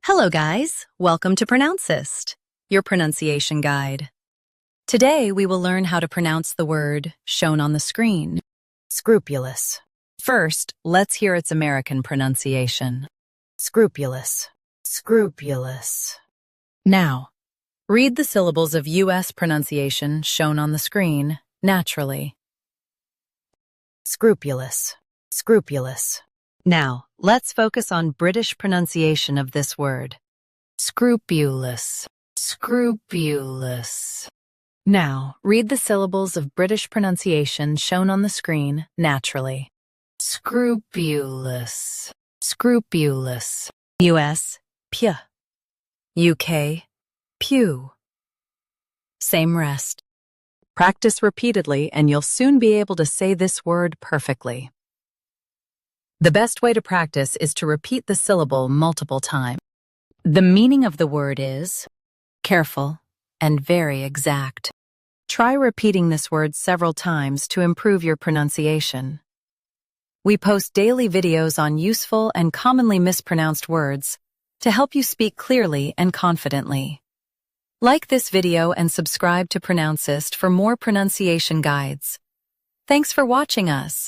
Hello guys, welcome to Pronouncist, your pronunciation guide. Today we will learn how to pronounce the word shown on the screen, scrupulous. First, let's hear its American pronunciation. Scrupulous, scrupulous. Now, read the syllables of U.S. pronunciation shown on the screen naturally. Scrupulous, scrupulous. Now, let's focus on British pronunciation of this word. Scrupulous, scrupulous. Now, read the syllables of British pronunciation shown on the screen naturally. Scrupulous, scrupulous. U.S., py. U.K., pew. Same rest. Practice repeatedly and you'll soon be able to say this word perfectly. The best way to practice is to repeat the syllable multiple times. The meaning of the word is careful and very exact. Try repeating this word several times to improve your pronunciation. We post daily videos on useful and commonly mispronounced words to help you speak clearly and confidently. Like this video and subscribe to Pronouncist for more pronunciation guides. Thanks for watching us.